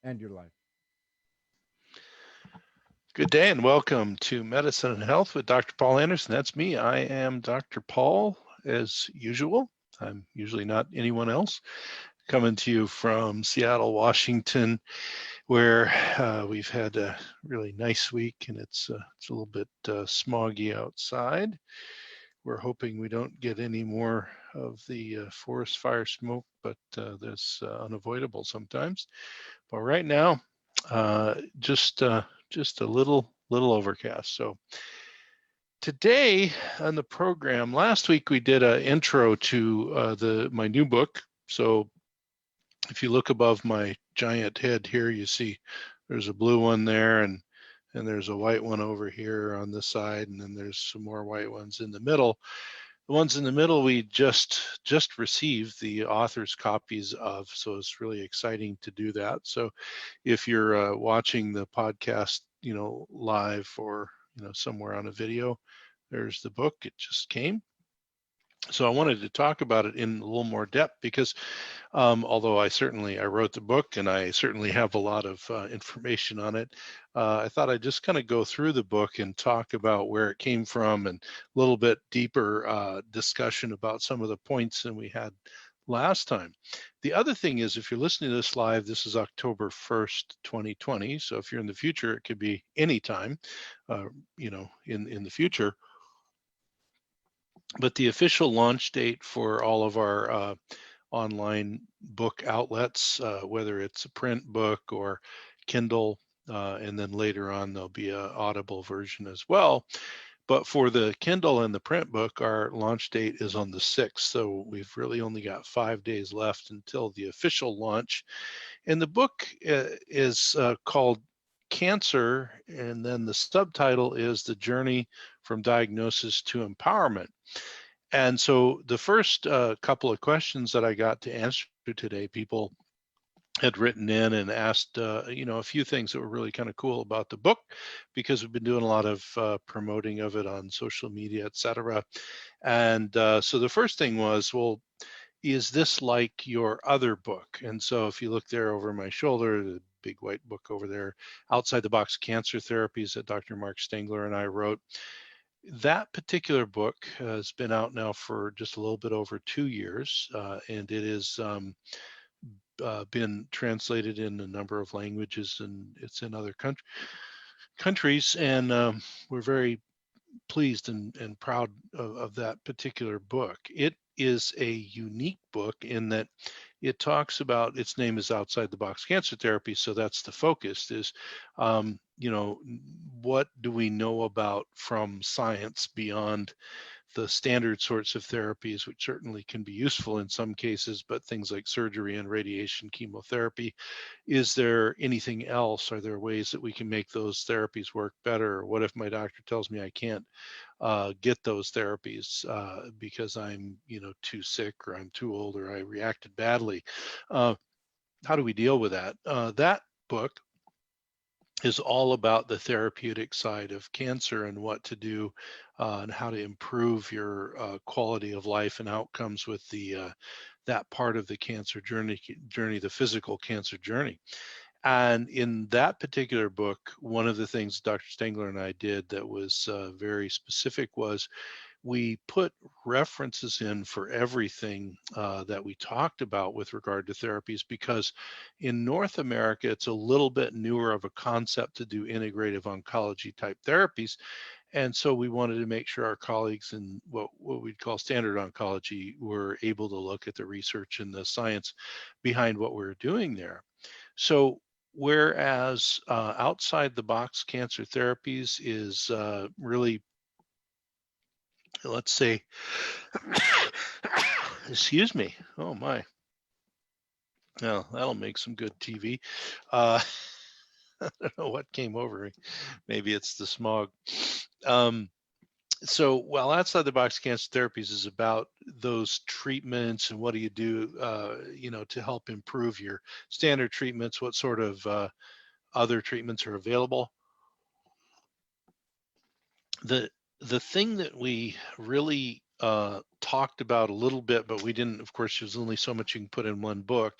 and your life. Good day and welcome to Medicine and Health with Dr. Paul Anderson. That's me. I am Dr. Paul, as usual. I'm usually not anyone else. Coming to you from Seattle, Washington, where we've had a really nice week and it's a little bit smoggy outside. We're hoping we don't get any more of the forest fire smoke, but that's unavoidable sometimes. But right now, uh, just uh, just a little overcast. So today on the program, last week we did an intro to the my new book. So if you look above my giant head here, you see there's a blue one there, and there's a white one over here on this side, and then there's some more white ones in the middle. The ones in the middle we just received the author's copies of, so it's really exciting to do that. So if you're watching the podcast, live or somewhere on a video, there's the book. It just came. So I wanted to talk about it in a little more depth because although I wrote the book and I certainly have a lot of information on it, I thought I'd just kind of go through the book and talk about where it came from and a little bit deeper discussion about some of the points than we had last time. The other thing is, if you're listening to this live, this is October 1st, 2020. So if you're in the future, it could be any time, in the future. But the official launch date for all of our online book outlets, whether it's a print book or Kindle, and then later on there'll be an Audible version as well. But for the Kindle and the print book, our launch date is on the 6th. So we've really only got 5 days left until the official launch. And the book is called Cancer, and then the subtitle is The Journey from Diagnosis to Empowerment. And so the first couple of questions that I got to answer today, people had written in and asked, a few things that were really kind of cool about the book, because we've been doing a lot of promoting of it on social media, et cetera. And so the first thing was, well, is this like your other book? And so if you look there over my shoulder, the big white book over there, Outside the Box Cancer Therapies that Dr. Mark Stengler and I wrote, that particular book has been out now for just a little bit over 2 years, and it has been translated in a number of languages, and it's in other countries. And we're very pleased and proud of that particular book. It is a unique book in that it talks about, its name is Outside the Box Cancer Therapy, so that's the focus is, what do we know about from science beyond the standard sorts of therapies, which certainly can be useful in some cases, but things like surgery and radiation chemotherapy. Is there anything else? Are there ways that we can make those therapies work better? What if my doctor tells me I can't get those therapies because I'm, too sick, or I'm too old, or I reacted badly? How do we deal with that? That book is all about the therapeutic side of cancer and what to do and how to improve your quality of life and outcomes with the that part of the cancer journey, the physical cancer journey. And in that particular book, one of the things Dr. Stengler and I did that was very specific was we put references in for everything that we talked about with regard to therapies, because in North America, it's a little bit newer of a concept to do integrative oncology type therapies. And so we wanted to make sure our colleagues in what we'd call standard oncology were able to look at the research and the science behind what we were doing there. So whereas outside the box cancer therapies is really, let's say, excuse me, oh my, well, that'll make some good TV. I don't know what came over me. Maybe it's the smog. So while outside the box cancer therapies is about those treatments and what do you do, to help improve your standard treatments, what sort of other treatments are available. The thing that we really talked about a little bit, but we didn't, of course, there's only so much you can put in one book,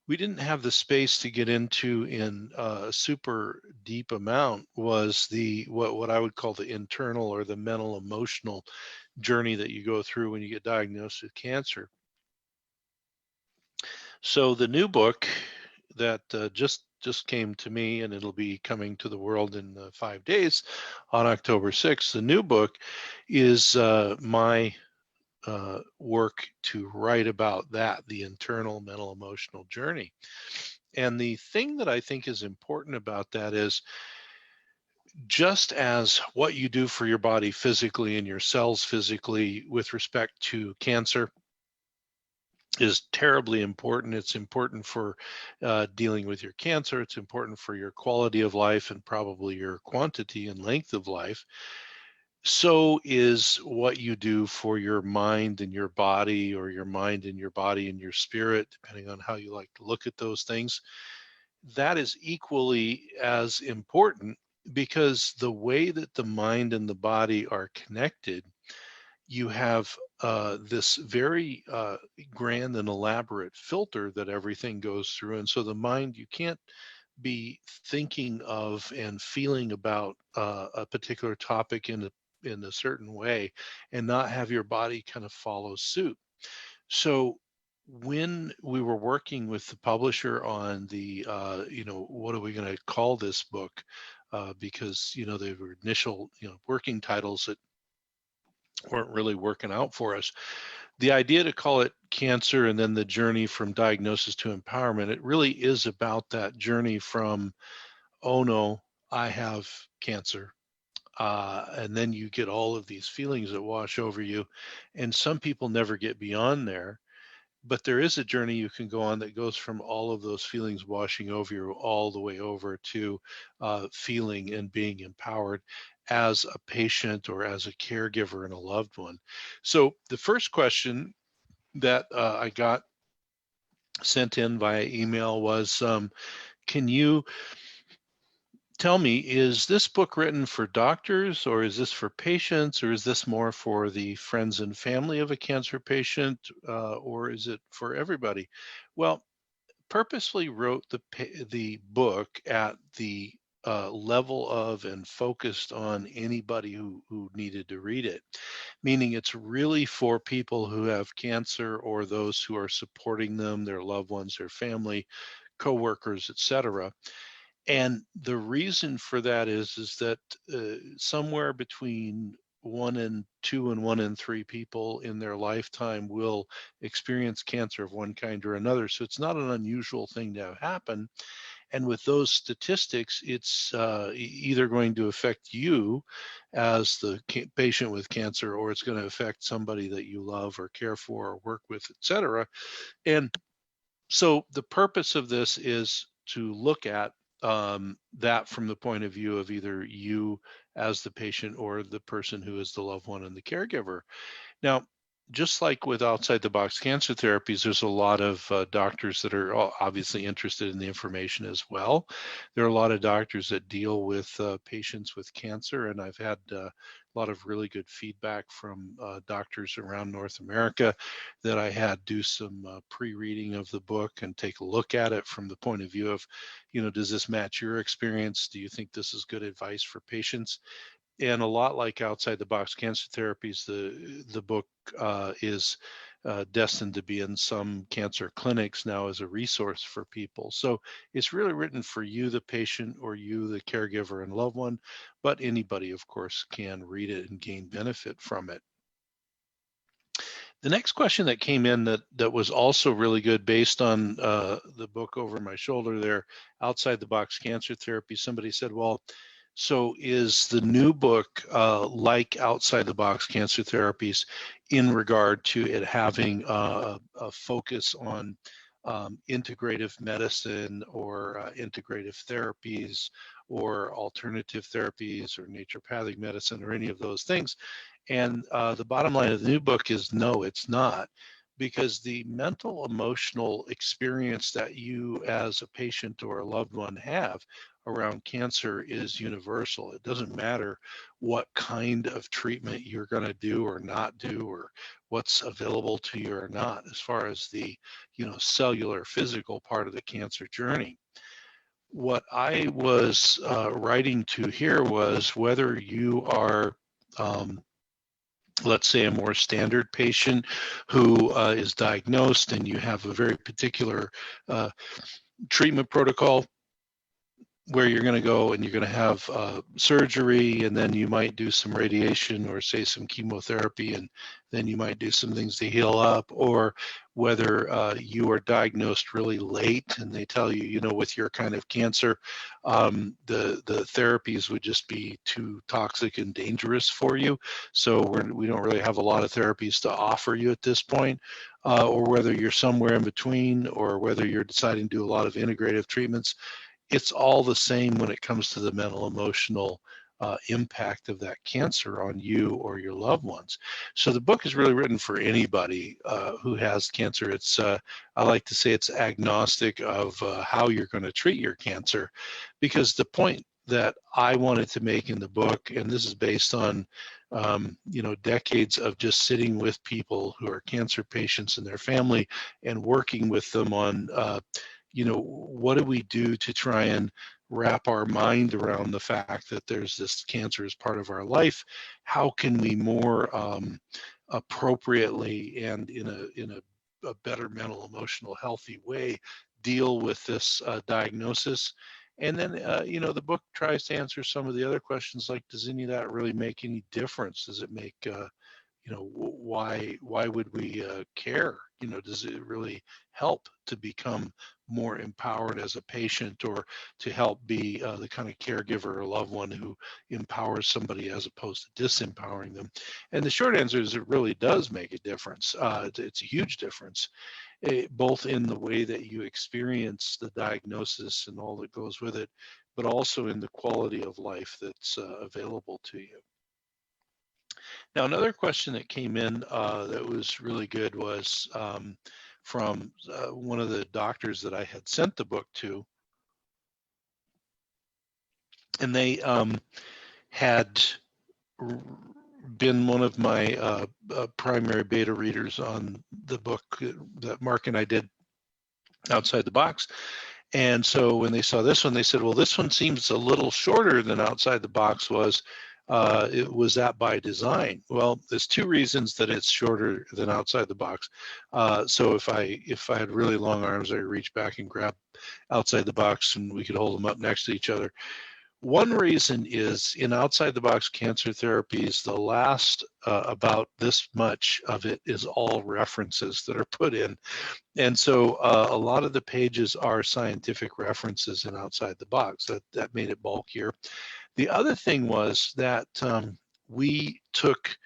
we didn't have the space to get into in a super deep amount was what I would call the internal or the mental emotional journey that you go through when you get diagnosed with cancer. So the new book that just came to me, and it'll be coming to the world in 5 days on October 6th. The new book is my work to write about that, the internal mental emotional journey. And the thing that I think is important about that is, just as what you do for your body physically and your cells physically with respect to cancer is terribly important. It's important for dealing with your cancer. It's important for your quality of life and probably your quantity and length of life. So is what you do for your mind and your body, or your mind and your body and your spirit, depending on how you like to look at those things. That is equally as important, because the way that the mind and the body are connected, you have this very grand and elaborate filter that everything goes through. And so the mind, you can't be thinking of and feeling about a particular topic in a certain way and not have your body kind of follow suit. So when we were working with the publisher on the, what are we going to call this book? Because, they were initial, working titles that weren't really working out for us. The idea to call it Cancer and then the journey from diagnosis to empowerment, it really is about that journey from, oh no, I have cancer. And then you get all of these feelings that wash over you. And some people never get beyond there. But there is a journey you can go on that goes from all of those feelings washing over you all the way over to feeling and being empowered as a patient or as a caregiver and a loved one. So the first question that I got sent in via email was, can you tell me, is this book written for doctors, or is this for patients, or is this more for the friends and family of a cancer patient, or is it for everybody? Well, purposely wrote the book at the level of and focused on anybody who needed to read it, meaning it's really for people who have cancer or those who are supporting them, their loved ones, their family, coworkers, etc. And the reason for that is that somewhere between 1 in 2 and 1 in 3 people in their lifetime will experience cancer of one kind or another. So it's not an unusual thing to have happen. And with those statistics, it's either going to affect you as the patient with cancer, or it's going to affect somebody that you love or care for or work with, etc. And so the purpose of this is to look at that from the point of view of either you as the patient or the person who is the loved one and the caregiver. Now, just like with outside the box cancer therapies, there's a lot of doctors that are obviously interested in the information as well. There are a lot of doctors that deal with patients with cancer, and I've had a lot of really good feedback from doctors around North America that I had do some pre-reading of the book and take a look at it from the point of view of, does this match your experience? Do you think this is good advice for patients? And a lot like outside the box cancer therapies, the book is destined to be in some cancer clinics now as a resource for people. So it's really written for you, the patient, or you, the caregiver and loved one, but anybody, of course, can read it and gain benefit from it. The next question that came in that was also really good, based on the book over my shoulder there, Outside the Box Cancer Therapy, somebody said, well, so is the new book like Outside the Box Cancer Therapies in regard to it having a focus on integrative medicine or integrative therapies or alternative therapies or naturopathic medicine or any of those things? And the bottom line of the new book is no, it's not, because the mental emotional experience that you as a patient or a loved one have around cancer is universal. It doesn't matter what kind of treatment you're going to do or not do, or what's available to you or not, as far as the, cellular, physical part of the cancer journey. What I was writing to here was whether you are, let's say, a more standard patient who is diagnosed and you have a very particular treatment protocol where you're going to go and you're going to have surgery, and then you might do some radiation or say some chemotherapy, and then you might do some things to heal up, or whether you are diagnosed really late and they tell you, with your kind of cancer, the therapies would just be too toxic and dangerous for you. So we don't really have a lot of therapies to offer you at this point, or whether you're somewhere in between, or whether you're deciding to do a lot of integrative treatments. It's all the same when it comes to the mental, emotional impact of that cancer on you or your loved ones. So the book is really written for anybody who has cancer. It's I like to say it's agnostic of how you're going to treat your cancer, because the point that I wanted to make in the book, and this is based on decades of just sitting with people who are cancer patients and their family and working with them on what do we do to try and wrap our mind around the fact that there's this cancer as part of our life? How can we more appropriately and in a better mental, emotional, healthy way deal with this diagnosis? And then, the book tries to answer some of the other questions, like, does any of that really make any difference? Does it make why would we care? Does it really help to become more empowered as a patient, or to help be the kind of caregiver or loved one who empowers somebody as opposed to disempowering them? And the short answer is it really does make a difference. It's a huge difference, both in the way that you experience the diagnosis and all that goes with it, but also in the quality of life that's available to you. Now, another question that came in that was really good was from one of the doctors that I had sent the book to. And they had been one of my primary beta readers on the book that Mark and I did, Outside the Box. And so when they saw this one, they said, well, this one seems a little shorter than Outside the Box was. Was that by design? Well, there's two reasons that it's shorter than Outside the Box. So if I had really long arms, I could reach back and grab Outside the Box and we could hold them up next to each other. One reason is in Outside the Box cancer therapies, the last about this much of it is all references that are put in. And so a lot of the pages are scientific references in Outside the Box. That made it bulkier. The other thing was that we took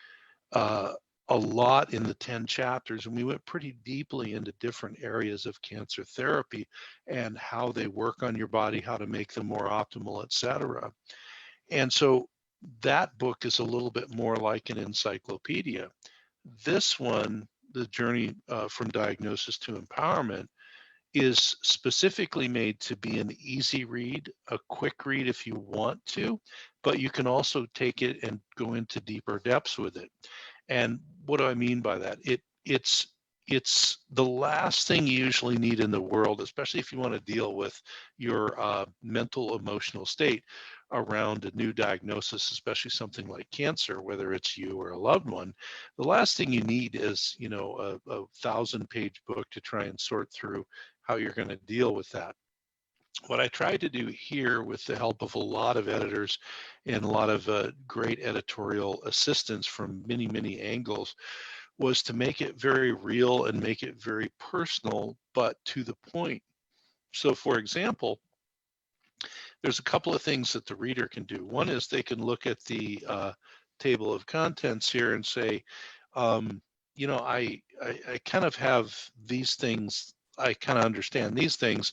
a lot in the 10 chapters, and we went pretty deeply into different areas of cancer therapy and how they work on your body, how to make them more optimal, etc. And so that book is a little bit more like an encyclopedia. This one, The Journey from Diagnosis to Empowerment, is specifically made to be an easy read, a quick read if you want to, but you can also take it and go into deeper depths with it. And what do I mean by that? It's the last thing you usually need in the world, especially if you want to deal with your mental, emotional state around a new diagnosis, especially something like cancer, whether it's you or a loved one. The last thing you need is, a 1,000-page book to try and sort through how you're going to deal with that. What I tried to do here, with the help of a lot of editors and a lot of great editorial assistance from many, many angles, was to make it very real and make it very personal, but to the point. So, for example, there's a couple of things that the reader can do. One is they can look at the table of contents here and say, I kind of have these things, I kind of understand these things,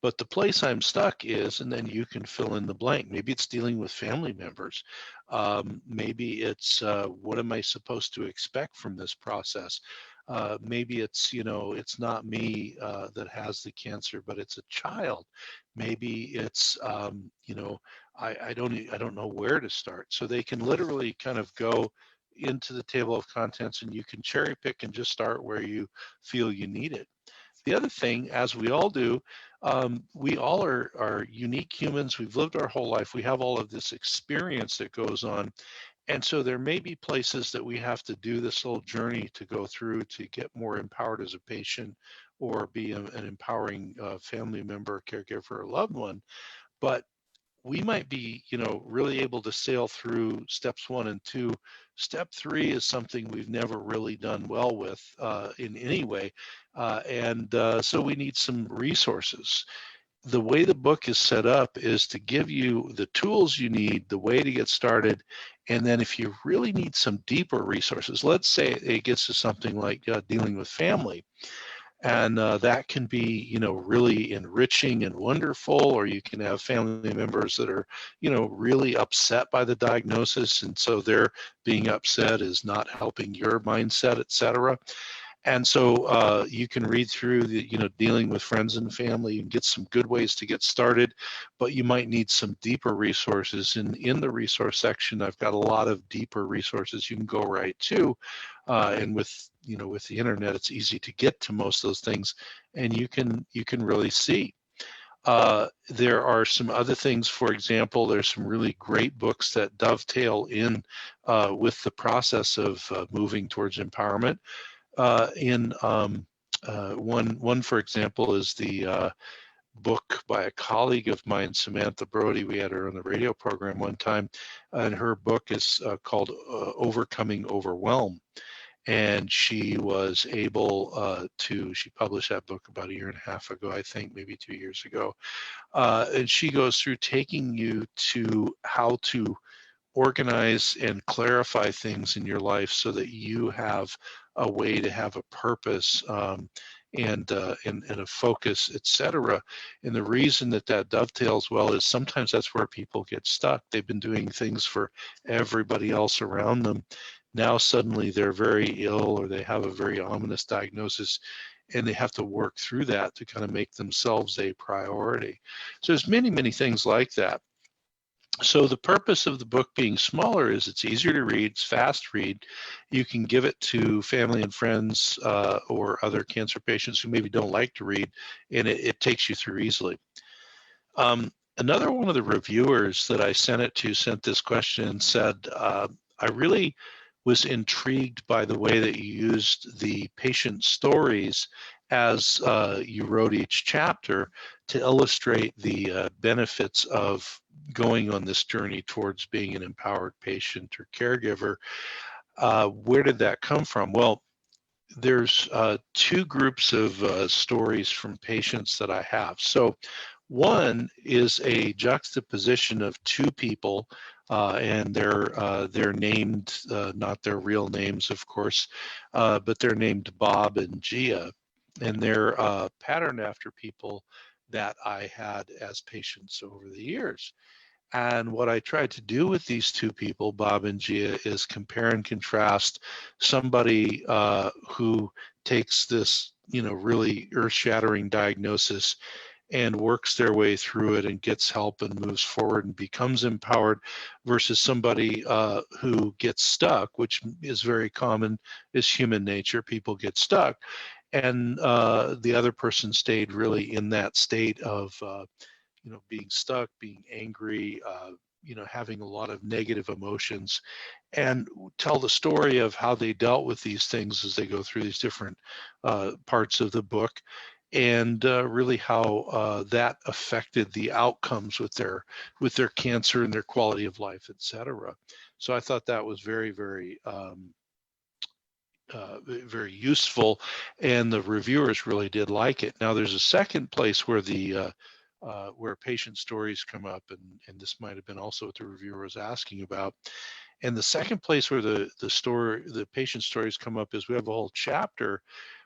but the place I'm stuck is, and then you can fill in the blank. Maybe it's dealing with family members. Maybe it's what am I supposed to expect from this process? Maybe it's, it's not me that has the cancer, but it's a child. Maybe it's, I don't know where to start. So they can literally kind of go into the table of contents, and you can cherry pick and just start where you feel you need it. The other thing, as we all do, we all are unique humans. We've lived our whole life. We have all of this experience that goes on. And so there may be places that we have to do this little journey to go through to get more empowered as a patient, or be an empowering family member, caregiver, or loved one. But we might be, really able to sail through steps 1 and 2. Step 3 is something we've never really done well with in any way. So we need some resources. The way the book is set up is to give you the tools you need, the way to get started. And then if you really need some deeper resources, let's say it gets to something like dealing with family. And that can be, really enriching and wonderful, or you can have family members that are, really upset by the diagnosis. And so their being upset is not helping your mindset, et cetera. And so you can read through the, dealing with friends and family and get some good ways to get started, but you might need some deeper resources. And in the resource section, I've got a lot of deeper resources you can go right to. And with the internet, it's easy to get to most of those things, and you can really see. There are some other things. For example, there's some really great books that dovetail in with the process of moving towards empowerment. One, for example, is the book by a colleague of mine, Samantha Brody. We had her on the radio program one time, and her book is called Overcoming Overwhelm. And she was able she published that book about 1.5 years ago, I think, maybe 2 years ago. And she goes through taking you to how to organize and clarify things in your life so that you have a way to have a purpose, and a focus, etc. And the reason that dovetails well is sometimes that's where people get stuck. They've been doing things for everybody else around them. Now suddenly they're very ill, or they have a very ominous diagnosis, and they have to work through that to kind of make themselves a priority. So there's many, many things like that. So the purpose of the book being smaller is it's easier to read, it's fast read. You can give it to family and friends or other cancer patients who maybe don't like to read, and it takes you through easily. Another one of the reviewers that I sent it to sent this question and said, I really was intrigued by the way that you used the patient stories as you wrote each chapter to illustrate the benefits of going on this journey towards being an empowered patient or caregiver. Where did that come from? Well, there's two groups of stories from patients that I have. So one is a juxtaposition of two people, and they're named, not their real names, of course, but they're named Bob and Gia, and they're patterned after people that I had as patients over the years. And what I tried to do with these two people, Bob and Gia, is compare and contrast somebody who takes this, really earth-shattering diagnosis and works their way through it and gets help and moves forward and becomes empowered, versus somebody who gets stuck, which is very common, is human nature. People get stuck. And the other person stayed really in that state of being stuck, being angry, having a lot of negative emotions, and tell the story of how they dealt with these things as they go through these different parts of the book, and really how that affected the outcomes with their cancer and their quality of life, etc. So I thought that was very, very very useful, and the reviewers really did like it. Now, there's a second place where the where patient stories come up, and this might have been also what the reviewer was asking about. And the second place where the patient stories come up is we have a whole chapter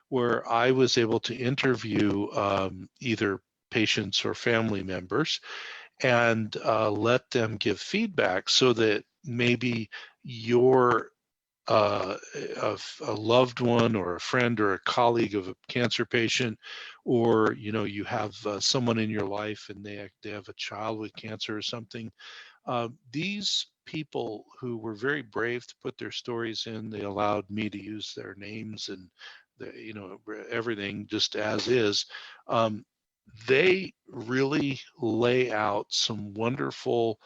where I was able to interview either patients or family members and let them give feedback, so that maybe your a loved one or a friend or a colleague of a cancer patient, or you have someone in your life and they have a child with cancer or something. These people who were very brave to put their stories in, they allowed me to use their names and everything just as is. Um, they really lay out some wonderful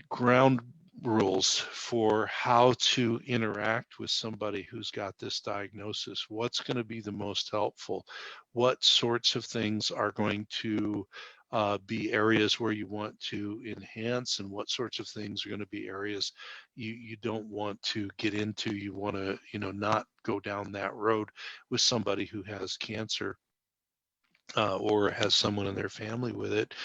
ground rules for how to interact with somebody who's got this diagnosis. What's going to be the most helpful? What sorts of things are going to be areas where you want to enhance, and what sorts of things are going to be areas you don't want to get into? You want to, not go down that road with somebody who has cancer. Or has someone in their family with it.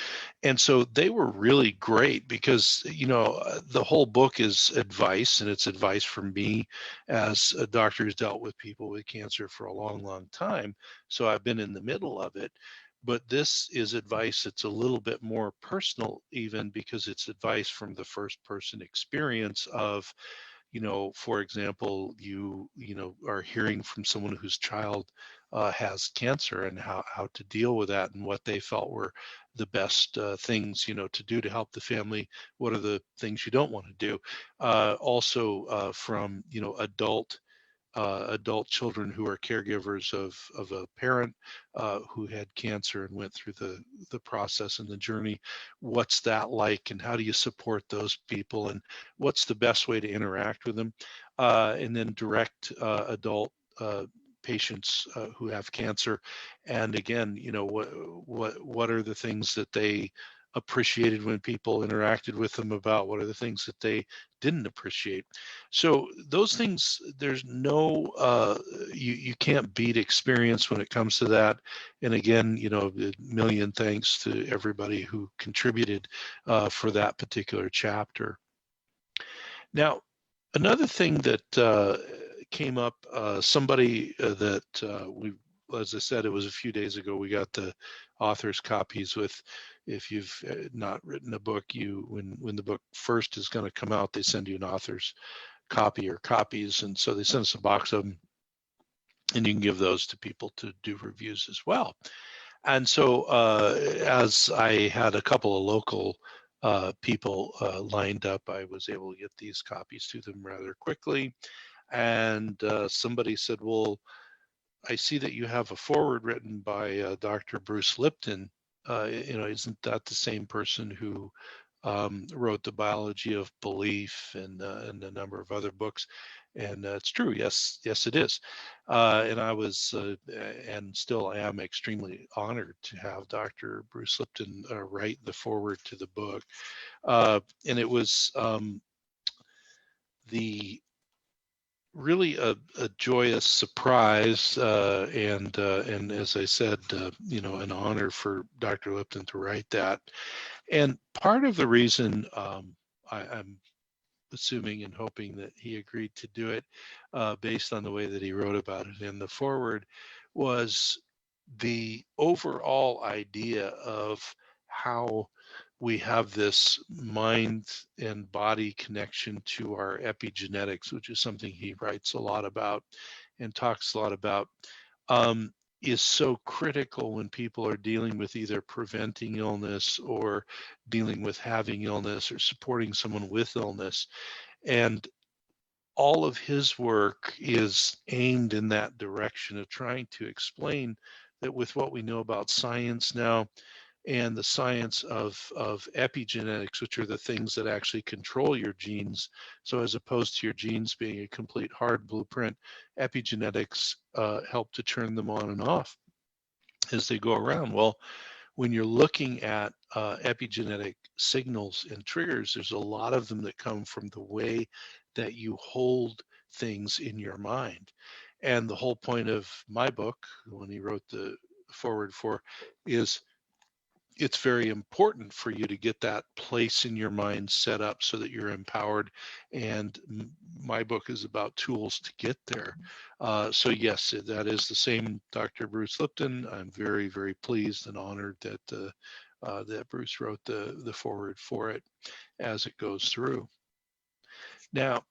And so they were really great because, the whole book is advice, and it's advice from me as a doctor who's dealt with people with cancer for a long, long time. So I've been in the middle of it. But this is advice that's a little bit more personal, even because it's advice from the first person experience of, for example, you are hearing from someone whose child has cancer, and how to deal with that, and what they felt were the best things, to do to help the family. What are the things you don't want to do? Also, from adult children who are caregivers of a parent who had cancer and went through the process and the journey. What's that like, and how do you support those people, and what's the best way to interact with them? And then direct adult patients who have cancer, and again, what are the things that they appreciated when people interacted with them about? What are the things that they didn't appreciate? So those things, there's no, you can't beat experience when it comes to that. And again, a million thanks to everybody who contributed for that particular chapter. Now, another thing that came up, somebody that we, as I said, it was a few days ago, we got the author's copies with, if you've not written a book, when the book first is going to come out, they send you an author's copy or copies. And so they sent us a box of them, and you can give those to people to do reviews as well. And so as I had a couple of local people lined up, I was able to get these copies to them rather quickly. And somebody said, well, I see that you have a foreword written by Dr. Bruce Lipton. Isn't that the same person who wrote The Biology of Belief and a number of other books? And it's true. Yes, it is. And I was and still am extremely honored to have Dr. Bruce Lipton write the foreword to the book. And it was the really a joyous surprise, and as I said, an honor for Dr. Lipton to write that. And part of the reason I'm assuming and hoping that he agreed to do it, based on the way that he wrote about it in the foreword, was the overall idea of how we have this mind and body connection to our epigenetics, which is something he writes a lot about and talks a lot about, is so critical when people are dealing with either preventing illness or dealing with having illness or supporting someone with illness. And all of his work is aimed in that direction of trying to explain that with what we know about science now, and the science of epigenetics, which are the things that actually control your genes. So as opposed to your genes being a complete hard blueprint, epigenetics help to turn them on and off as they go around. Well, when you're looking at epigenetic signals and triggers, there's a lot of them that come from the way that you hold things in your mind. And the whole point of my book, when he wrote the foreword for, is it's very important for you to get that place in your mind set up so that you're empowered. And my book is about tools to get there. So yes, that is the same Dr. Bruce Lipton. I'm very, very pleased and honored that that Bruce wrote the foreword for it as it goes through. Now,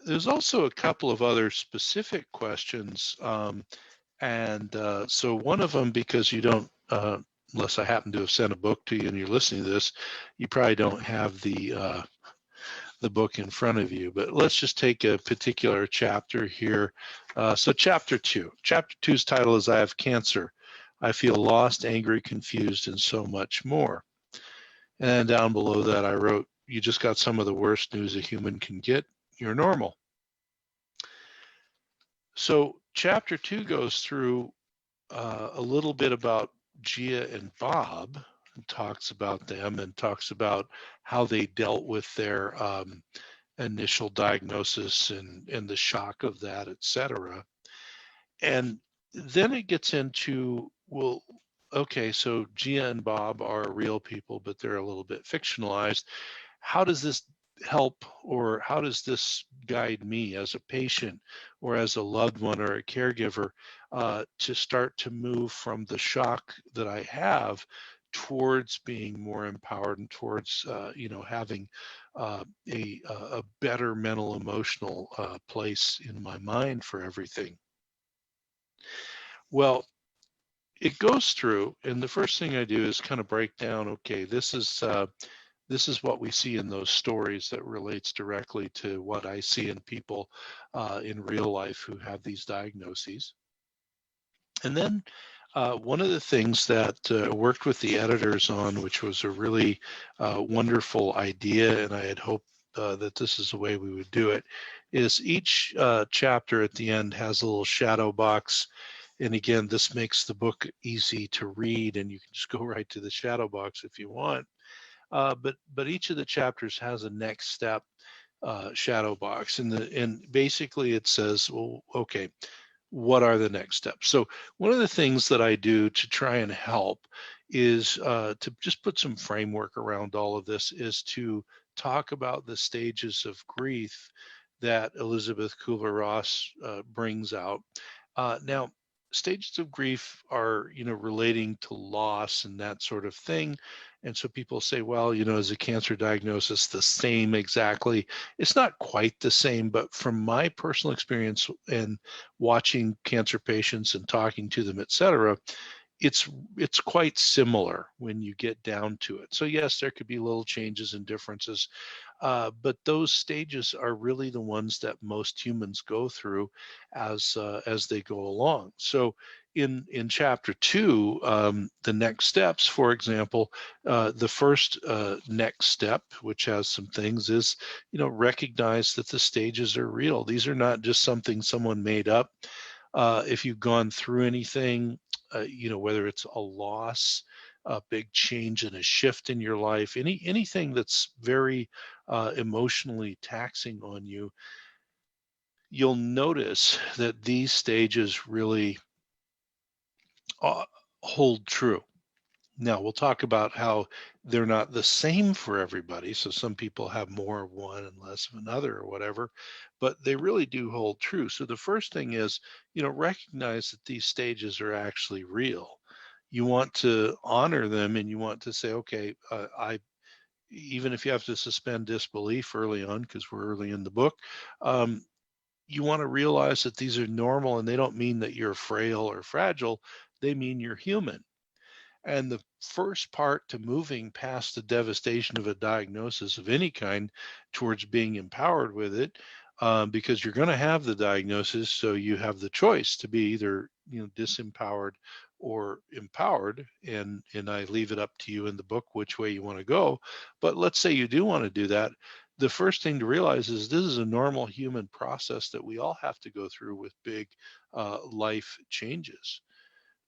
there's also a couple of other specific questions. So one of them, because you don't, unless I happen to have sent a book to you and you're listening to this, you probably don't have the book in front of you. But let's just take a particular chapter here. So chapter 2. Chapter 2's title is I Have Cancer. I feel lost, angry, confused, and so much more. And down below that I wrote, you just got some of the worst news a human can get. You're normal. So chapter 2 goes through a little bit about Gia and Bob, and talks about them and talks about how they dealt with their initial diagnosis and the shock of that, etc. And then it gets into, well, okay, so Gia and Bob are real people, but they're a little bit fictionalized. How does this help, or how does this guide me as a patient or as a loved one or a caregiver to start to move from the shock that I have towards being more empowered and towards having a better mental emotional place in my mind for everything? Well, it goes through, and the first thing I do is kind of break down, okay, this is what we see in those stories that relates directly to what I see in people in real life who have these diagnoses. And then one of the things that worked with the editors on, which was a really wonderful idea, and I had hoped that this is the way we would do it, is each chapter at the end has a little shadow box. And again, this makes the book easy to read, and you can just go right to the shadow box if you want. But each of the chapters has a next step shadow box, and basically it says, well, okay, what are the next steps? So one of the things that I do to try and help is to just put some framework around all of this, is to talk about the stages of grief that Elizabeth Kubler-Ross brings out. Now, stages of grief are, relating to loss and that sort of thing. And so people say, well, is a cancer diagnosis the same exactly? It's not quite the same, but from my personal experience and watching cancer patients and talking to them, et cetera, it's quite similar when you get down to it. So yes, there could be little changes and differences, but those stages are really the ones that most humans go through as they go along. So in chapter 2, the next steps, for example, the first next step, which has some things, is recognize that the stages are real. These are not just something someone made up. If you've gone through anything, whether it's a loss, a big change and a shift in your life, anything that's very emotionally taxing on you, you'll notice that these stages really hold true. Now, we'll talk about how they're not the same for everybody. So some people have more of one and less of another or whatever, but they really do hold true. So the first thing is, recognize that these stages are actually real. You want to honor them, and you want to say, okay, even if you have to suspend disbelief early on, because we're early in the book, you want to realize that these are normal, and they don't mean that you're frail or fragile. They mean you're human. And the first part to moving past the devastation of a diagnosis of any kind towards being empowered with it, because you're going to have the diagnosis, so you have the choice to be either disempowered or empowered, and I leave it up to you in the book which way you want to go. But let's say you do want to do that. The first thing to realize is this is a normal human process that we all have to go through with big life changes.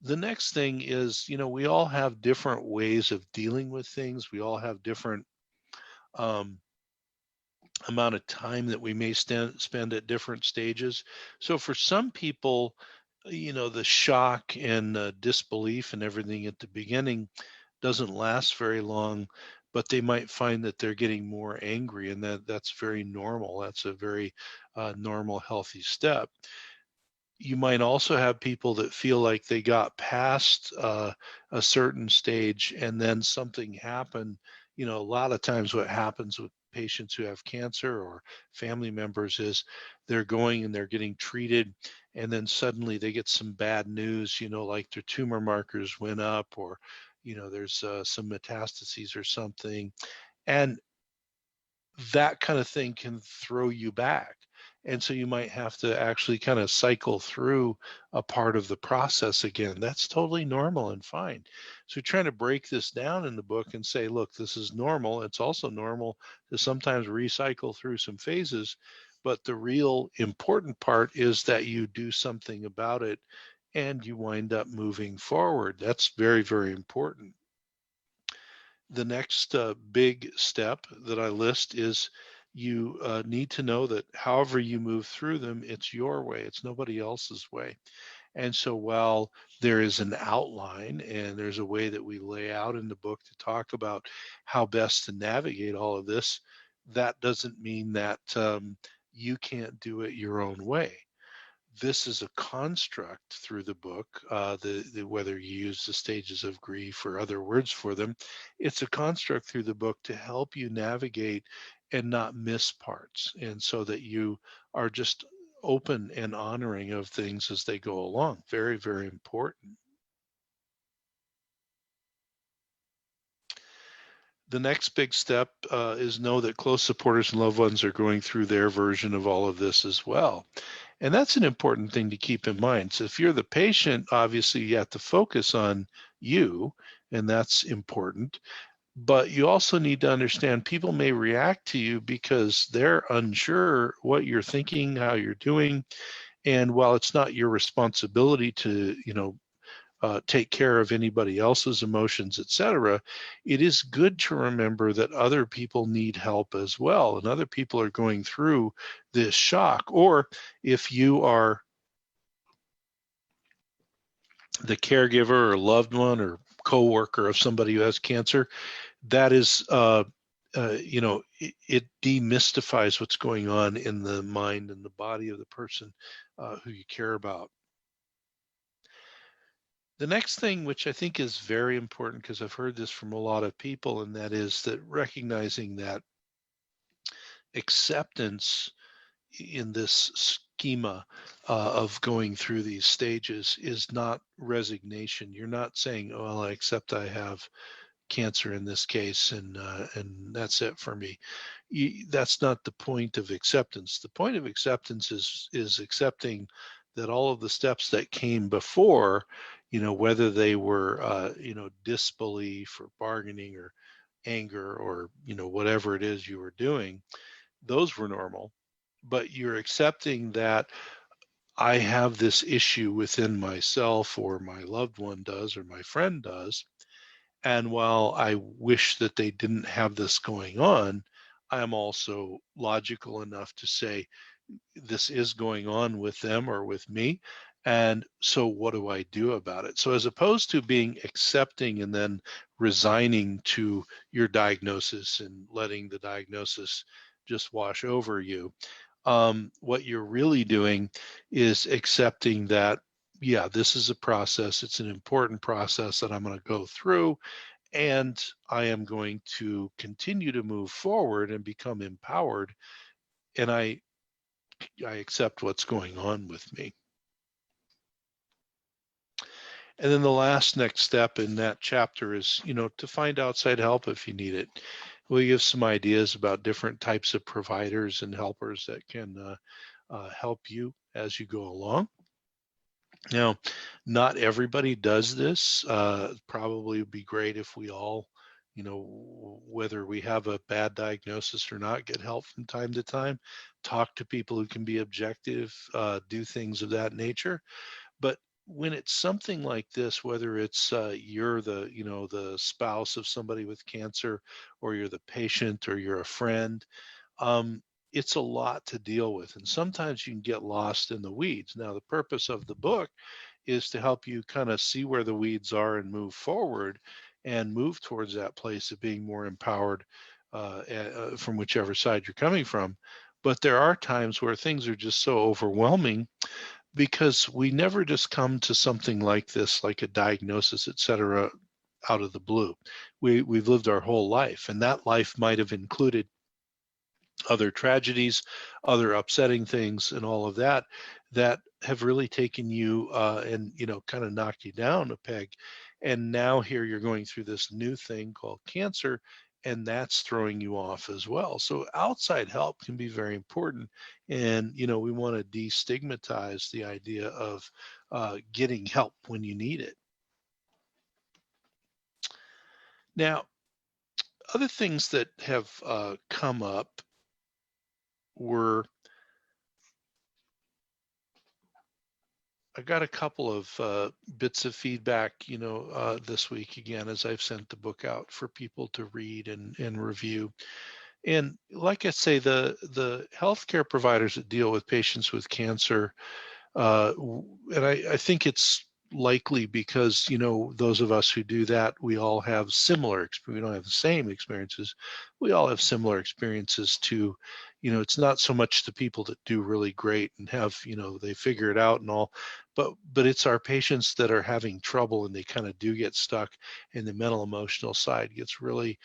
The next thing is, we all have different ways of dealing with things. We all have different um, amount of time that we may spend at different stages. So for some people, the shock and disbelief and everything at the beginning doesn't last very long, but they might find that they're getting more angry, and that's very normal. That's a very normal, healthy step. You might also have people that feel like they got past a certain stage and then something happened. A lot of times what happens with patients who have cancer or family members is they're going and they're getting treated, and then suddenly they get some bad news, like their tumor markers went up, or there's some metastases or something, and that kind of thing can throw you back. And so you might have to actually kind of cycle through a part of the process again. That's totally normal and fine. So trying to break this down in the book and say, look, this is normal. It's also normal to sometimes recycle through some phases, but the real important part is that you do something about it and you wind up moving forward. That's very, very important. The next big step that I list is you need to know that however you move through them, it's your way, it's nobody else's way. And so while there is an outline and there's a way that we lay out in the book to talk about how best to navigate all of this, that doesn't mean that you can't do it your own way. This is a construct through the book, whether you use the stages of grief or other words for them, it's a construct through the book to help you navigate and not miss parts, and so that you are just open and honoring of things as they go along. Very, very important. The next big step is know that close supporters and loved ones are going through their version of all of this as well. And that's an important thing to keep in mind. So if you're the patient, obviously you have to focus on you, and that's important. But you also need to understand people may react to you because they're unsure what you're thinking, how you're doing. And while it's not your responsibility to, take care of anybody else's emotions, etc., it is good to remember that other people need help as well, and other people are going through this shock. Or if you are the caregiver or loved one or coworker of somebody who has cancer, that is, it demystifies what's going on in the mind and the body of the person who you care about. The next thing, which I think is very important, because I've heard this from a lot of people, and that is that recognizing that acceptance in this schema of going through these stages is not resignation. You're not saying, "Oh, well, I accept I have cancer in this case, and that's it for me." That's not the point of acceptance. The point of acceptance is accepting that all of the steps that came before, whether they were disbelief or bargaining or anger or whatever it is you were doing, those were normal. But you're accepting that I have this issue within myself, or my loved one does, or my friend does, and while I wish that they didn't have this going on, I am also logical enough to say, this is going on with them or with me. And so what do I do about it? So as opposed to being accepting and then resigning to your diagnosis and letting the diagnosis just wash over you, what you're really doing is accepting that, yeah, this is a process. It's an important process that I'm going to go through, and I am going to continue to move forward and become empowered. And I accept what's going on with me. And then the next step in that chapter is, to find outside help if you need it. We give some ideas about different types of providers and helpers that can help you as you go along. Now, not everybody does this. Probably would be great if we all, whether we have a bad diagnosis or not, get help from time to time, talk to people who can be objective, do things of that nature. But when it's something like this, whether it's you're the spouse of somebody with cancer, or you're the patient, or you're a friend, it's a lot to deal with, and sometimes you can get lost in the weeds. Now, the purpose of the book is to help you kind of see where the weeds are and move forward and move towards that place of being more empowered from whichever side you're coming from. But there are times where things are just so overwhelming, because we never just come to something like this, like a diagnosis, et cetera, out of the blue. We've lived our whole life, and that life might have included other tragedies, other upsetting things, and all of that have really taken you and kind of knocked you down a peg. And now here you're going through this new thing called cancer, and that's throwing you off as well. So outside help can be very important, and we want to destigmatize the idea of getting help when you need it. Now, other things that have come up were, I got a couple of bits of feedback, this week again, as I've sent the book out for people to read and review. And like I say, the healthcare providers that deal with patients with cancer, and I think it's likely because those of us who do that, we all have similar experience. We don't have the same experiences. We all have similar experiences to, it's not so much the people that do really great and have, they figure it out and all, but it's our patients that are having trouble and they kind of do get stuck, and the mental emotional side gets really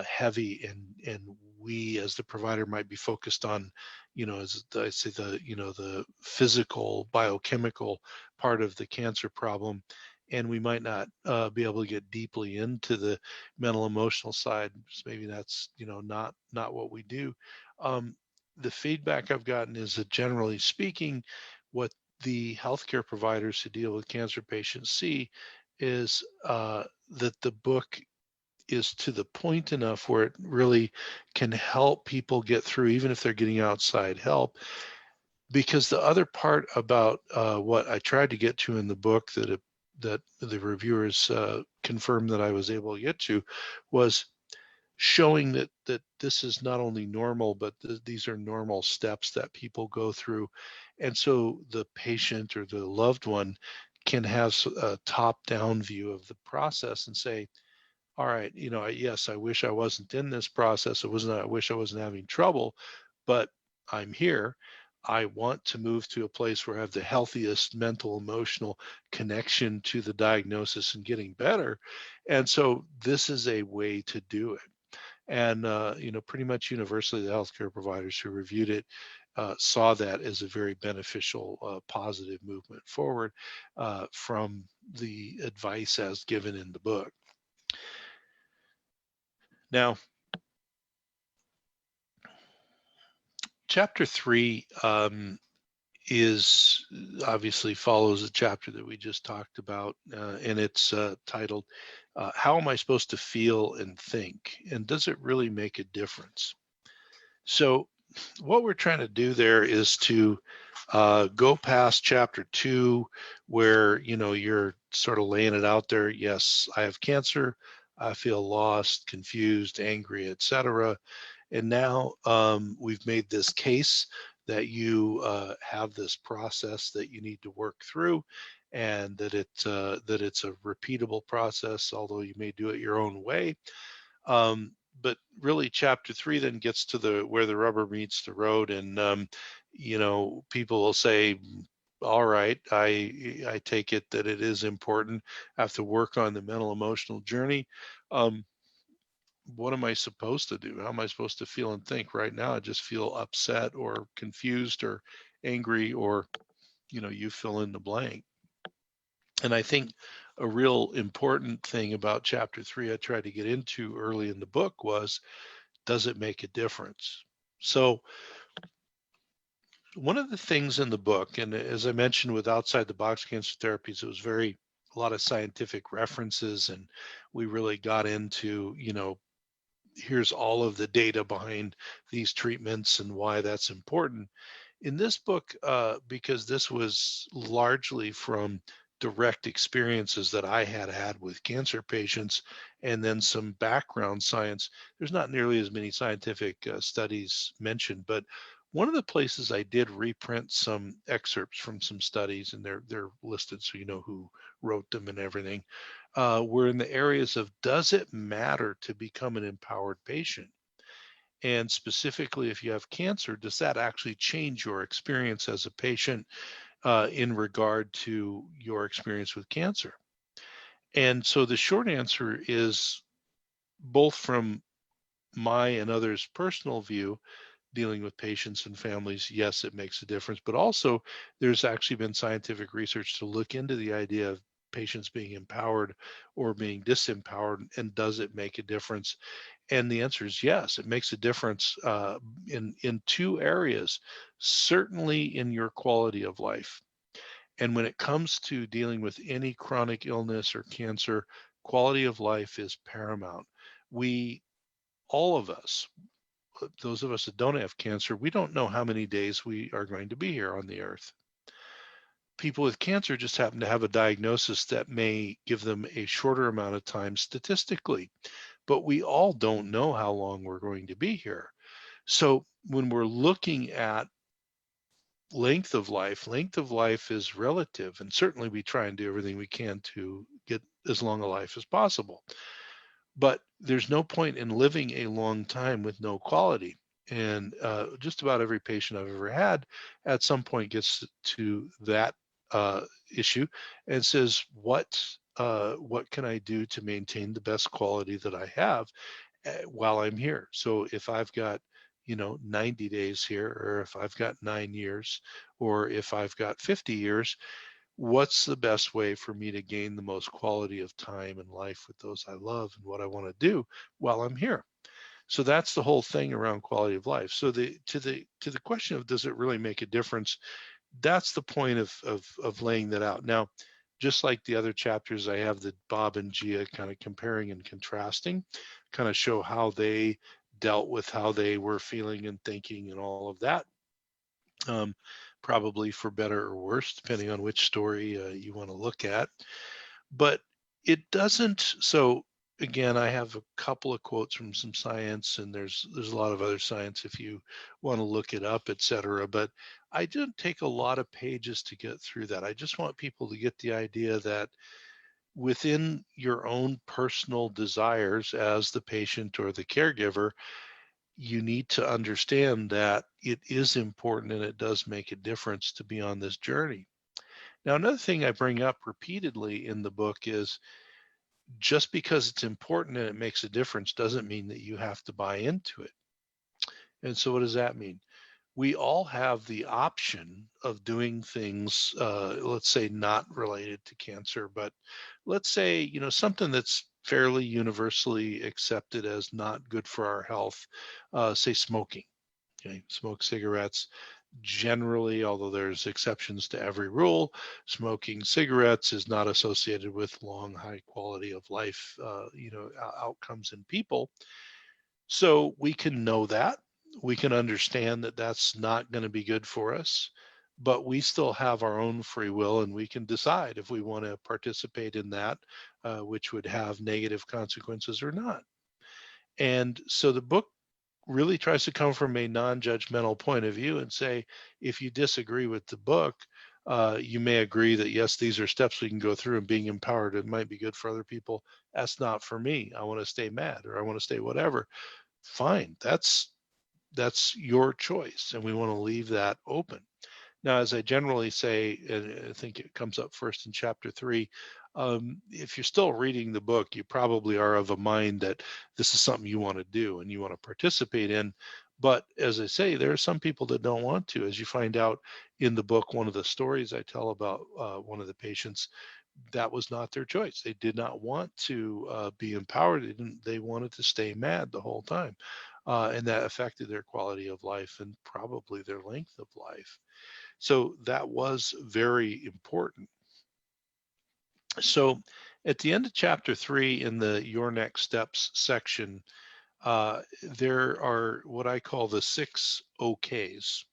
heavy, and we as the provider might be focused on, as I say, the physical biochemical part of the cancer problem, and we might not be able to get deeply into the mental emotional side. So maybe that's not what we do. The feedback I've gotten is that, generally speaking, what the healthcare providers who deal with cancer patients see is that the book is to the point enough where it really can help people get through, even if they're getting outside help. Because the other part about what I tried to get to in the book that the reviewers confirmed that I was able to get to was showing that this is not only normal, but these are normal steps that people go through. And so the patient or the loved one can have a top-down view of the process and say, all right, yes, I wish I wasn't in this process. I wish I wasn't having trouble, but I'm here. I want to move to a place where I have the healthiest mental, emotional connection to the diagnosis and getting better. And so this is a way to do it. And, pretty much universally, the healthcare providers who reviewed it saw that as a very beneficial, positive movement forward from the advice as given in the book. Now, chapter 3 is obviously follows a chapter that we just talked about, and it's titled, How Am I Supposed to Feel and Think? And Does It Really Make a Difference? So what we're trying to do there is to go past chapter 2, where, you're sort of laying it out there. Yes, I have cancer. I feel lost, confused, angry, etc. And now we've made this case that you have this process that you need to work through, and that it's a repeatable process, although you may do it your own way. But really, chapter 3 then gets to where the rubber meets the road, and people will say, all right, I take it that it is important. I have to work on the mental emotional journey. What am I supposed to do? How am I supposed to feel and think? Right now, I just feel upset or confused or angry, or, you fill in the blank. And I think a real important thing about chapter 3 I tried to get into early in the book was, does it make a difference? So one of the things in the book, and as I mentioned with Outside the Box Cancer Therapies, it was a lot of scientific references, and we really got into, here's all of the data behind these treatments and why that's important. In this book, because this was largely from direct experiences that I had with cancer patients, and then some background science, there's not nearly as many scientific studies mentioned. But one of the places I did reprint some excerpts from some studies, and they're listed so you know who wrote them and everything, were in the areas of, does it matter to become an empowered patient? And specifically, if you have cancer, does that actually change your experience as a patient in regard to your experience with cancer? And so the short answer is, both from my and others' personal view, dealing with patients and families, yes, it makes a difference. But also, there's actually been scientific research to look into the idea of patients being empowered or being disempowered, and does it make a difference? And the answer is yes, it makes a difference in two areas, certainly in your quality of life. And when it comes to dealing with any chronic illness or cancer, quality of life is paramount. We, all of us, those of us that don't have cancer, we don't know how many days we are going to be here on the earth. People with cancer just happen to have a diagnosis that may give them a shorter amount of time statistically, but we all don't know how long we're going to be here. So when we're looking at length of life is relative, and certainly we try and do everything we can to get as long a life as possible. But there's no point in living a long time with no quality. And just about every patient I've ever had at some point gets to that issue and says, what can I do to maintain the best quality that I have while I'm here? So if I've got 90 days here, or if I've got 9 years, or if I've got 50 years, what's the best way for me to gain the most quality of time and life with those I love and what I want to do while I'm here? So that's the whole thing around quality of life. So to the question of, does it really make a difference? That's the point of laying that out. Now, just like the other chapters, I have the Bob and Gia kind of comparing and contrasting, kind of show how they dealt with how they were feeling and thinking and all of that. Um, Probably for better or worse, depending on which story you want to look at. But it doesn't. So again, I have a couple of quotes from some science, and there's a lot of other science if you want to look it up, etc. But I didn't take a lot of pages to get through that. I just want people to get the idea that within your own personal desires as the patient or the caregiver, you need to understand that it is important and it does make a difference to be on this journey. Now, another thing I bring up repeatedly in the book is, just because it's important and it makes a difference doesn't mean that you have to buy into it. And so what does that mean? We all have the option of doing things, let's say not related to cancer, but let's say, something that's fairly universally accepted as not good for our health, say smoking. Okay, smoke cigarettes. Generally, although there's exceptions to every rule, smoking cigarettes is not associated with long, high quality of life, outcomes in people. So we can know that. We can understand that that's not going to be good for us, but we still have our own free will, and we can decide if we want to participate in that, which would have negative consequences or not. And so the book really tries to come from a non-judgmental point of view and say, if you disagree with the book, you may agree that yes, these are steps we can go through, and being empowered, it might be good for other people. That's not for me. I want to stay mad, or I want to stay whatever. Fine, that's your choice, and we want to leave that open. Now, as I generally say, and I think it comes up first in chapter 3, if you're still reading the book, you probably are of a mind that this is something you want to do and you want to participate in. But as I say, there are some people that don't want to. As you find out in the book, one of the stories I tell about one of the patients, that was not their choice. They did not want to be empowered. They wanted to stay mad the whole time. And that affected their quality of life and probably their length of life. So that was very important. So at the end of chapter 3 in the Your Next Steps section, there are what I call the 6 OKs.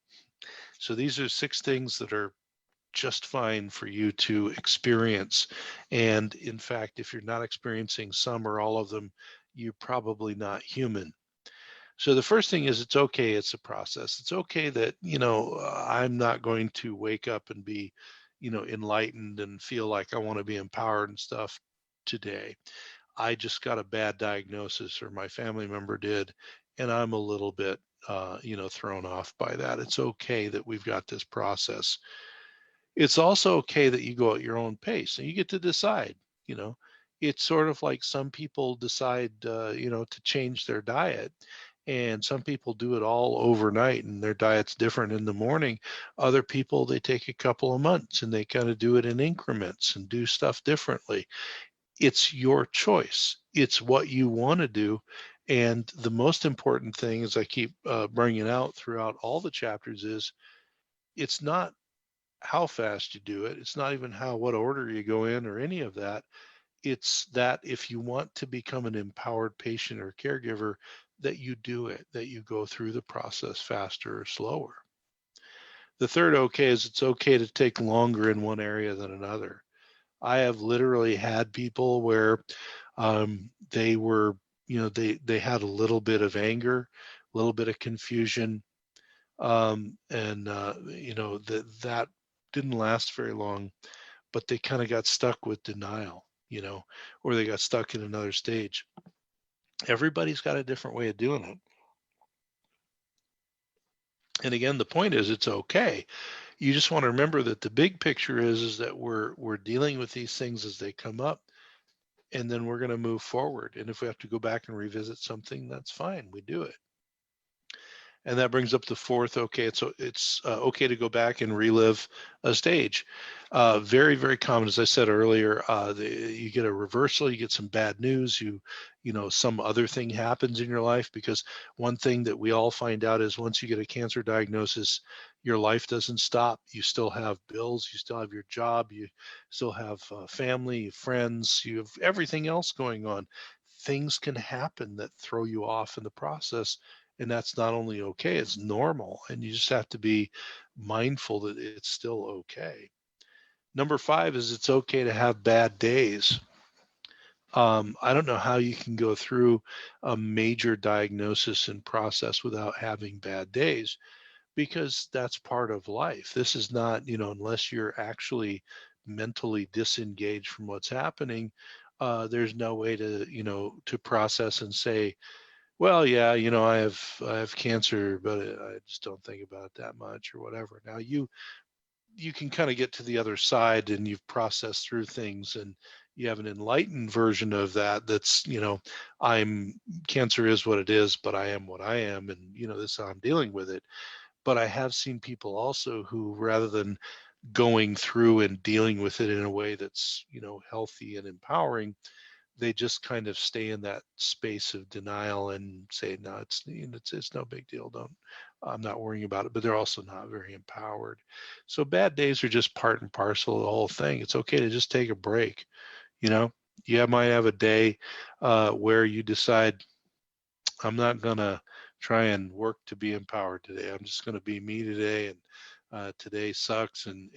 So these are 6 things that are just fine for you to experience. And in fact, if you're not experiencing some or all of them, you're probably not human. So the first thing is, it's okay. It's a process. It's okay that, I'm not going to wake up and be, enlightened and feel like I want to be empowered and stuff today. I just got a bad diagnosis, or my family member did, and I'm a little bit, thrown off by that. It's okay that we've got this process. It's also okay that you go at your own pace and you get to decide, you know. It's sort of like some people decide, to change their diet, And some people do it all overnight and their diet's different in the morning. Other people, they take a couple of months and they kind of do it in increments and do stuff differently. It's your choice. It's what you want to do. And the most important thing, as I keep bringing out throughout all the chapters, is it's not how fast you do it. It's not even what order you go in or any of that. It's that if you want to become an empowered patient or caregiver, that you do it, that you go through the process faster or slower. The third okay is it's okay to take longer in one area than another. I have literally had people where they were, they had a little bit of anger, a little bit of confusion, and that didn't last very long, but they kind of got stuck with denial, or they got stuck in another stage. Everybody's got a different way of doing it. And again, the point is it's okay. You just want to remember that the big picture is that we're dealing with these things as they come up, and then we're going to move forward. And if we have to go back and revisit something, that's fine. We do it. And that brings up the fourth. Okay, it's okay to go back and relive a stage. Very, very common, as I said earlier. You get a reversal, you get some bad news, some other thing happens in your life. Because one thing that we all find out is once you get a cancer diagnosis, your life doesn't stop. You still have bills, you still have your job, you still have family, friends, you have everything else going on. Things can happen that throw you off in the process, and that's not only okay, it's normal. And you just have to be mindful that it's still okay. Number 5 is it's okay to have bad days. I don't know how you can go through a major diagnosis and process without having bad days, because that's part of life. This is not, unless you're actually mentally disengaged from what's happening, there's no way to process and say, well, yeah, I have cancer, but I just don't think about it that much or whatever. Now you can kind of get to the other side and you've processed through things and you have an enlightened version of that. That's, I'm cancer is what it is, but I am what I am, and this is how I'm dealing with it. But I have seen people also who, rather than going through and dealing with it in a way that's, healthy and empowering, they just kind of stay in that space of denial and say, no, it's no big deal. I'm not worrying about it. But they're also not very empowered. So bad days are just part and parcel of the whole thing. It's okay to just take a break. You know, you might have a day where you decide, I'm not gonna try and work to be empowered today. I'm just gonna be me today, and today sucks, and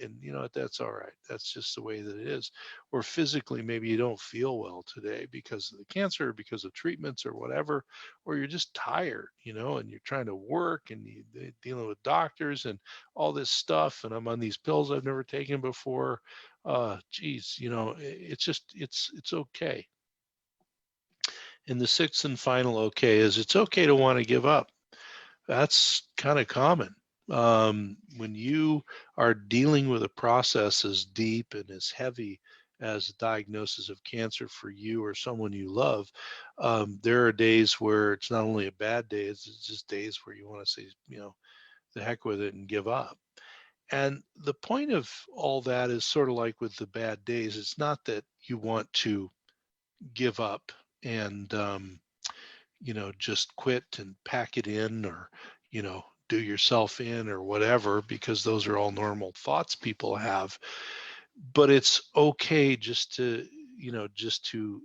that's all right. That's just the way that it is. Or physically, maybe you don't feel well today because of the cancer, because of treatments or whatever, or you're just tired, and you're trying to work and you're dealing with doctors and all this stuff. And I'm on these pills I've never taken before. Geez, it's okay. And the sixth and final okay is it's okay to want to give up. That's kind of common. When you are dealing with a process as deep and as heavy as a diagnosis of cancer for you or someone you love, there are days where it's not only a bad day, it's just days where you want to say, the heck with it and give up. And the point of all that is sort of like with the bad days, it's not that you want to give up and just quit and pack it in, or do yourself in or whatever, because those are all normal thoughts people have. But it's okay just to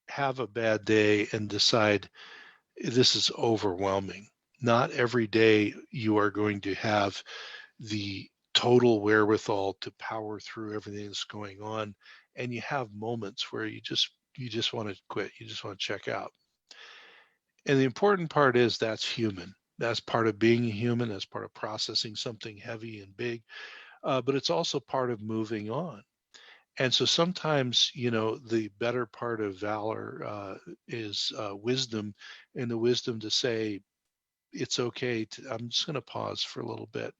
have a bad day and decide this is overwhelming. Not every day you are going to have the total wherewithal to power through everything that's going on, and you have moments where you just want to quit, you just want to check out. And the important part is that's human. That's part of being a human. That's part of processing something heavy and big. But it's also part of moving on. And so sometimes, the better part of valor is wisdom, and the wisdom to say, it's okay I'm just going to pause for a little bit.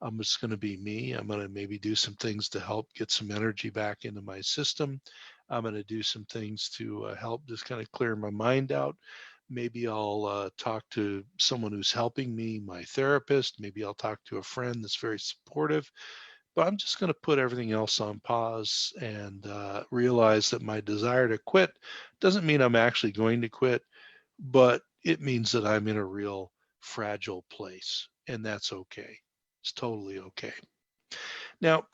I'm just going to be me. I'm going to maybe do some things to help get some energy back into my system. I'm going to do some things to help just kind of clear my mind out. Maybe I'll talk to someone who's helping me, my therapist. Maybe I'll talk to a friend that's very supportive. But I'm just going to put everything else on pause and realize that my desire to quit doesn't mean I'm actually going to quit, but it means that I'm in a real fragile place, and that's okay. It's totally okay. Now,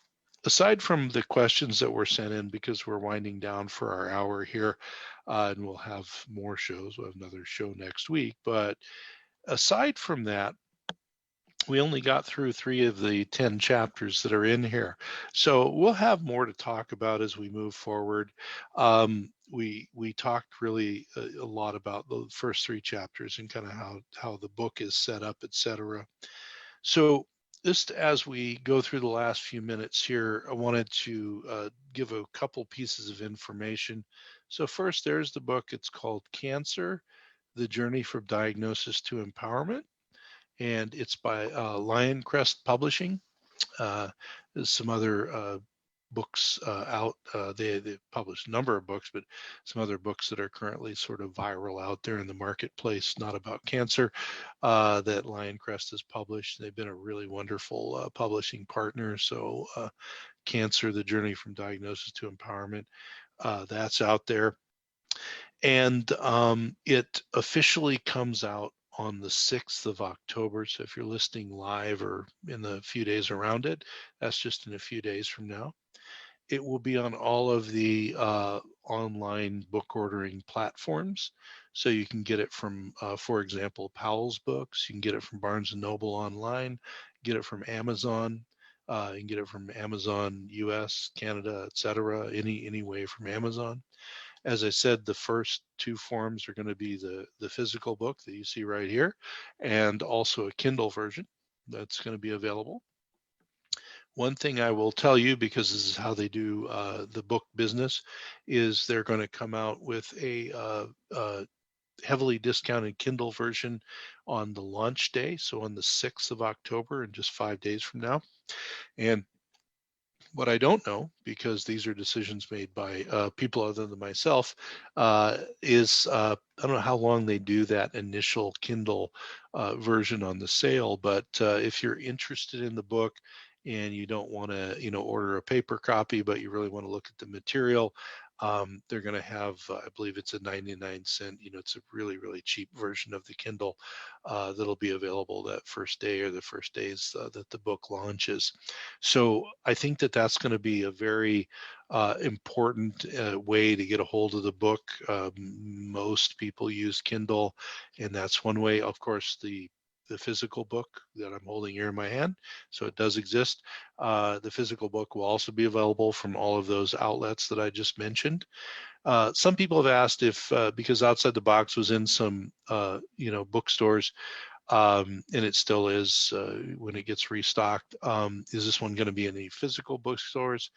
aside from the questions that were sent in, because we're winding down for our hour here, and we'll have more shows, we'll have another show next week, but aside from that, we only got through 3 of the 10 chapters that are in here. So we'll have more to talk about as we move forward. We talked really a lot about the first 3 chapters and kind of how the book is set up, etc. So just as we go through the last few minutes here, I wanted to give a couple pieces of information. So first, there's the book. It's called Cancer, The Journey from Diagnosis to Empowerment, and it's by Lioncrest Publishing. There's some other books out. They published a number of books, but some other books that are currently sort of viral out there in the marketplace, not about cancer, that Lioncrest has published. They've been a really wonderful publishing partner. So Cancer, The Journey from Diagnosis to Empowerment, that's out there. And it officially comes out on the 6th of October. So if you're listening live or in the few days around it, that's just in a few days from now. It will be on all of the online book ordering platforms. So you can get it from, for example, Powell's Books. You can get it from Barnes & Noble online, get it from Amazon. You can get it from Amazon US, Canada, etc. Any way from Amazon. As I said, the first 2 forms are going to be the physical book that you see right here, and also a Kindle version that's going to be available. One thing I will tell you, because this is how they do the book business, is they're going to come out with a heavily discounted Kindle version on the launch day, so on the 6th of October, in just 5 days from now. And what I don't know, because these are decisions made by people other than myself, is I don't know how long they do that initial Kindle version on the sale. But if you're interested in the book and you don't want to, order a paper copy, but you really want to look at the material, they're going to have, I believe it's a 99-cent, it's a really, really cheap version of the Kindle that'll be available that first day or the first days that the book launches. So I think that that's going to be a very important way to get a hold of the book. Most people use Kindle, and that's one way. Of course, the physical book that I'm holding here in my hand, so it does exist. The physical book will also be available from all of those outlets that I just mentioned. Some people have asked if, because Outside the Box was in some, bookstores, and it still is when it gets restocked, is this one going to be in any physical bookstores?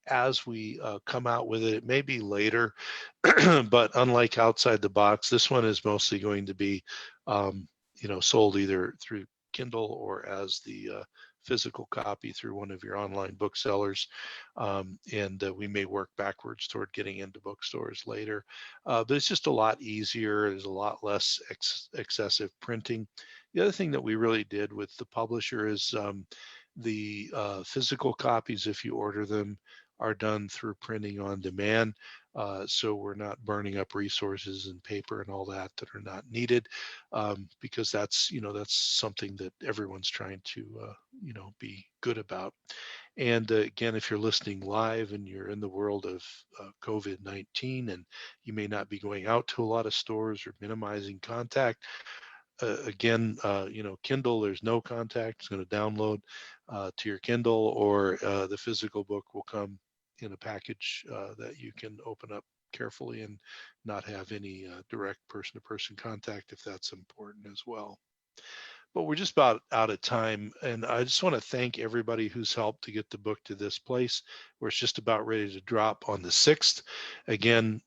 As we come out with it, it may be later, but unlike Outside the Box, this one is mostly going to be sold either through Kindle or as the physical copy through one of your online booksellers, and we may work backwards toward getting into bookstores later, but it's just a lot easier. There's a lot less excessive printing. The other thing that we really did with the publisher is the physical copies, if you order them, are done through printing on demand. So we're not burning up resources and paper and all that are not needed, because that's something that everyone's trying to be good about. And again, if you're listening live and you're in the world of COVID-19 and you may not be going out to a lot of stores or minimizing contact, again, Kindle, there's no contact. It's going to download to your Kindle, or the physical book will come in a package that you can open up carefully and not have any direct person-to-person contact if that's important as well. But we're just about out of time, and I just want to thank everybody who's helped to get the book to this place where it's just about ready to drop on the 6th. Again,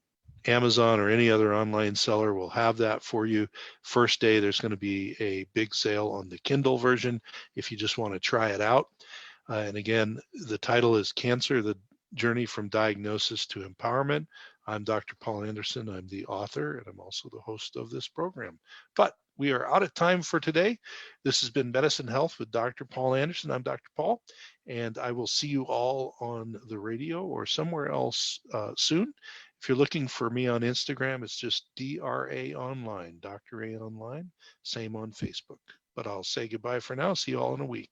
Amazon or any other online seller will have that for you. First day, there's going to be a big sale on the Kindle version if you just want to try it out. And again, the title is Cancer, the Journey from Diagnosis to Empowerment. I'm Dr. Paul Anderson. I'm the author, and I'm also the host of this program. But we are out of time for today. This has been Medicine Health with Dr. Paul Anderson. I'm Dr. Paul, and I will see you all on the radio or somewhere else soon. If you're looking for me on Instagram, it's just DRA Online, Dr. A Online, same on Facebook. But I'll say goodbye for now. See you all in a week.